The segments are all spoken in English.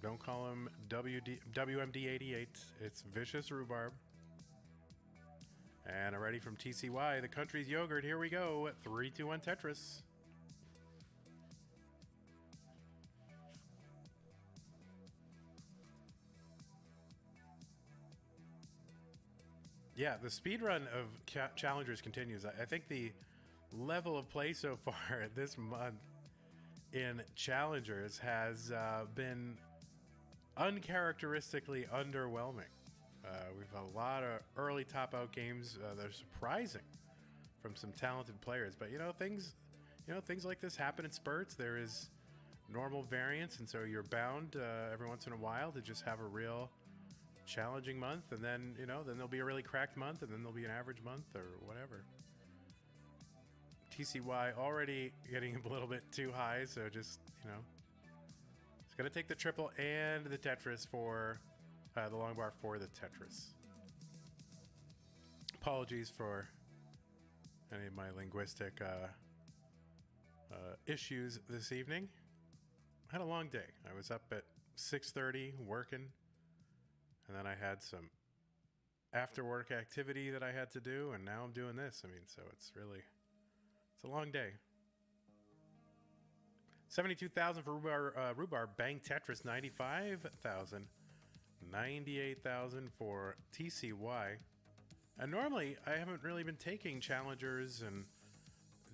Don't call him WMD88. It's Vicious Rhubarb. And already from TCY, the country's yogurt. Here we go. 3, 2, 1 Tetris. Yeah, the speedrun of Challengers continues. I think the level of play so far this month in Challengers has been uncharacteristically underwhelming. We've had a lot of early top-out games that are surprising from some talented players. But things like this happen in spurts. There is normal variance, and so you're bound every once in a while to just have a real challenging month, and then then there'll be a really cracked month, and then there'll be an average month or whatever. TCY already getting a little bit too high, so just it's gonna take the triple and the Tetris for the long bar for the Tetris. Apologies for any of my linguistic issues this evening. I had a long day. I was up at 6:30 working. And then I had some after-work activity that I had to do, and now I'm doing this. So it's a long day. 72,000 for Rhubarb. Bang Tetris, 95,000. 98,000 for TCY. And normally, I haven't really been taking challengers and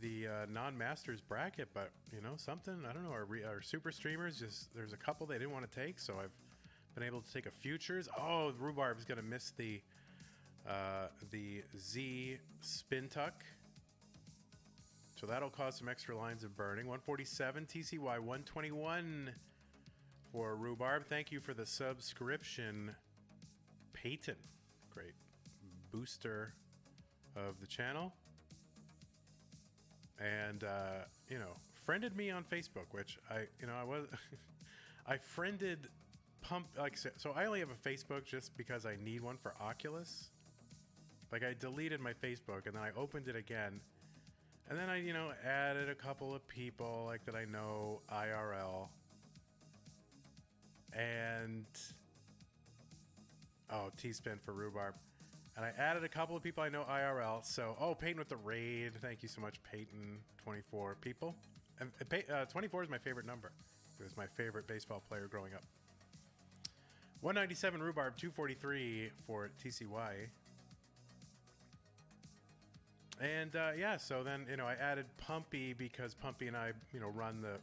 the non-masters bracket, but, something, I don't know, our super streamers, there's a couple they didn't want to take, so I've been able to take a futures. Oh, Rhubarb is going to miss the Z spin tuck. So that'll cause some extra lines of burning. 147, TCY 121 for Rhubarb. Thank you for the subscription, Peyton. Great booster of the channel. And, friended me on Facebook, which I was, I friended so I only have a Facebook just because I need one for Oculus. Like, I deleted my Facebook and then I opened it again, and then I added a couple of people like that I know IRL, and T-spin for Rhubarb, and I added a couple of people I know IRL. So Peyton with the raid, thank you so much, Peyton. 24 people, and 24 is my favorite number. It was my favorite baseball player growing up. 197 Rhubarb, 243 for TCY. And so then I added Pumpy because Pumpy and I run the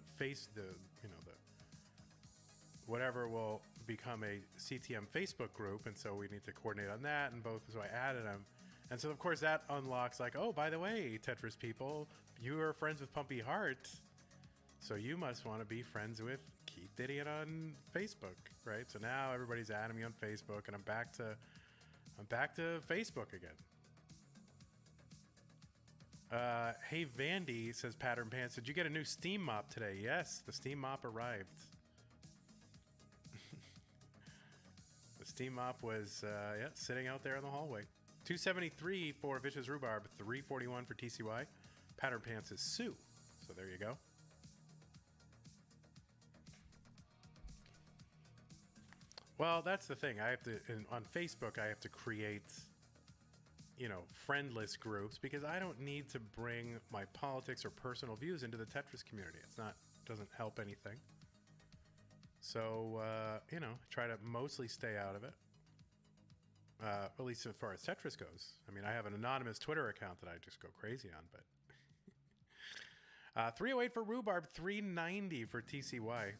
whatever will become a CTM Facebook group, and so we need to coordinate on that, and so I added them. And so of course that unlocks, like, oh, by the way, Tetris people, you are friends with Pumpy Heart, so you must want to be friends with Keith Idiot on Facebook, right? So now everybody's adding me on Facebook, and I'm back to Facebook again. Hey Vandy, says Pattern Pants, did you get a new Steam mop today? Yes, the Steam mop arrived. The Steam mop was sitting out there in the hallway. 273 for Vicious Rhubarb, 341 for TCY. Pattern Pants is Sue, so there you go. Well, that's the thing. On Facebook, I have to create, friend list groups, because I don't need to bring my politics or personal views into the Tetris community. Doesn't help anything. So, try to mostly stay out of it. At least as far as Tetris goes. I have an anonymous Twitter account that I just go crazy on, but 308 for Rhubarb, 390 for TCY.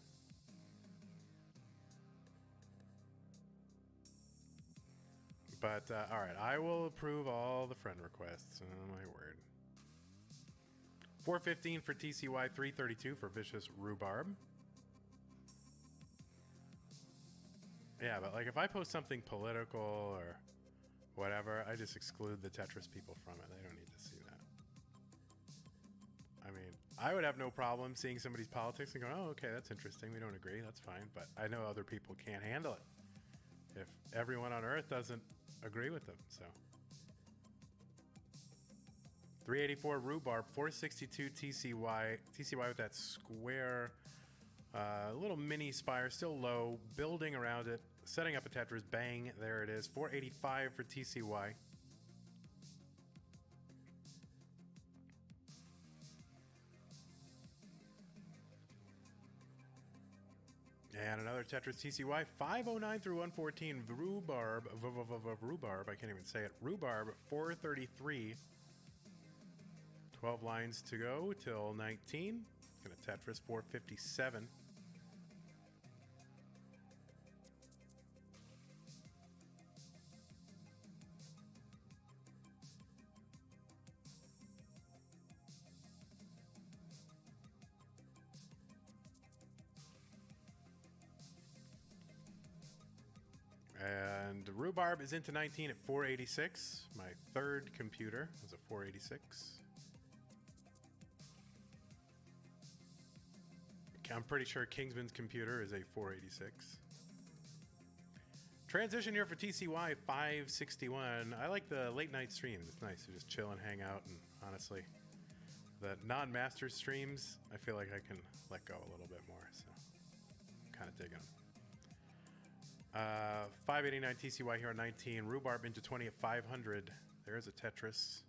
But, all right, I will approve all the friend requests. Oh, my word. 415 for TCY, 332 for Vicious Rhubarb. Yeah, but, if I post something political or whatever, I just exclude the Tetris people from it. They don't need to see that. I would have no problem seeing somebody's politics and going, oh, okay, that's interesting. We don't agree. That's fine. But I know other people can't handle it if everyone on Earth doesn't agree with them. So 384 Rhubarb, 462 TCY with that square A little mini spire, still low, building around it, setting up a Tetris. Bang, there it is. 485 for TCY. And another Tetris TCY, 509 through 114. Rhubarb, rhubarb, I can't even say it. Rhubarb, 433. 12 lines to go till 19. Gonna Tetris, 457. And Rhubarb is into 19 at 486. My third computer was a 486. I'm pretty sure Kingsman's computer is a 486. Transition here for TCY 561. I like the late night streams. It's nice to just chill and hang out. And honestly, the non-master streams, I feel like I can let go a little bit more. So I'm kind of digging them. 589 TCY here on 19. Rhubarb into 20 at 500. There's a Tetris.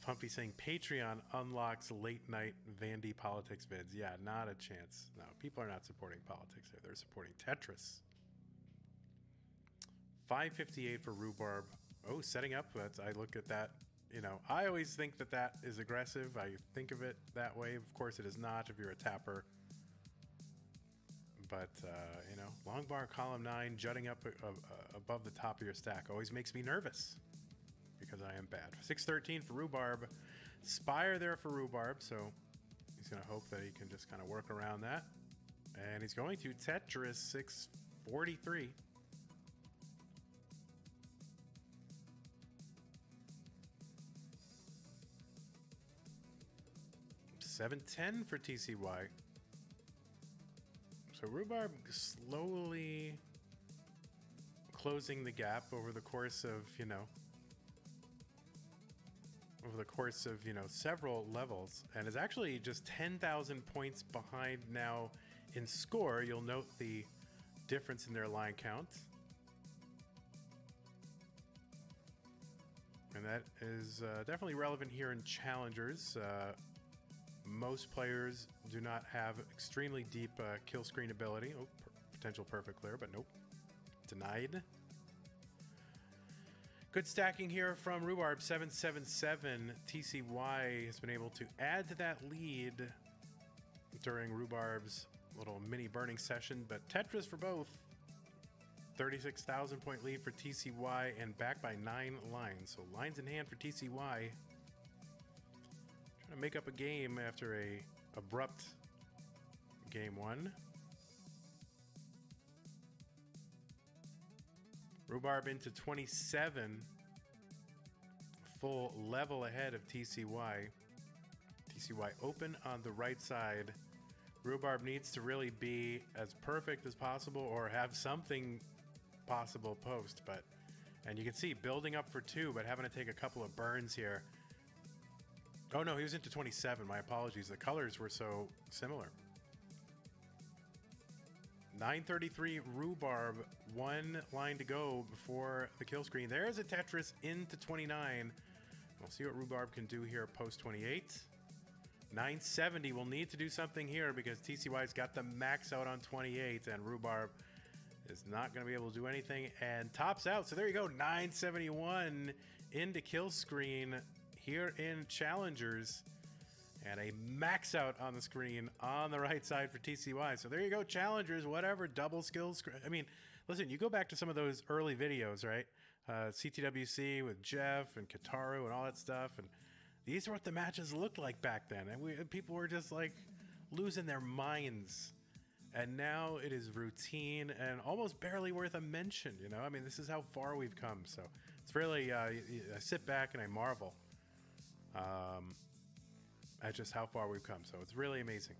Pumpy saying Patreon unlocks late night Vandy politics vids. Yeah, not a chance. No, people are not supporting politics here. They're supporting Tetris. 558 for Rhubarb. Oh, setting up. I look at that. You know, I always think that that is aggressive. I think of it that way. Of course, it is not if you're a tapper. But, you know, long bar, column 9, jutting up above the top of your stack always makes me nervous because I am bad. 613 for Rhubarb. Spire there for Rhubarb, so he's going to hope that he can just kind of work around that. And he's going to Tetris 643. 710 for TCY. So Rhubarb slowly closing the gap over the course of, several levels, and is actually just 10,000 points behind now in score. You'll note the difference in their line count. And that is definitely relevant here in challengers. Most players do not have extremely deep kill screen ability. Oh, potential perfect clear, but nope. Denied. Good stacking here from Rhubarb, 777. TCY has been able to add to that lead during Rhubarb's little mini burning session, but Tetris for both. 36,000 point lead for TCY and back by 9 lines. So lines in hand for TCY. Trying to make up a game after a abrupt game one. Rhubarb into 27. Full level ahead of TCY. TCY open on the right side. Rhubarb needs to really be as perfect as possible or have something possible post, and you can see building up for 2, but having to take a couple of burns here. Oh no, he was into 27. My apologies. The colors were so similar. 933 Rhubarb. 1 line to go before the kill screen. There's a Tetris into 29. We'll see what Rhubarb can do here post 28. 970 will need to do something here because TCY's got the max out on 28, and Rhubarb is not going to be able to do anything and tops out. So there you go, 971 into kill screen here in challengers, and a max out on the screen on the right side for TCY. So there you go, challengers, whatever, double skills. I mean, listen, you go back to some of those early videos, right? CTWC with Jeff and Kataru and all that stuff, and these are what the matches looked like back then, and people were just like losing their minds. And now it is routine and almost barely worth a mention, I mean, this is how far we've come. So it's really, I sit back and I marvel at just how far we've come. So it's really amazing.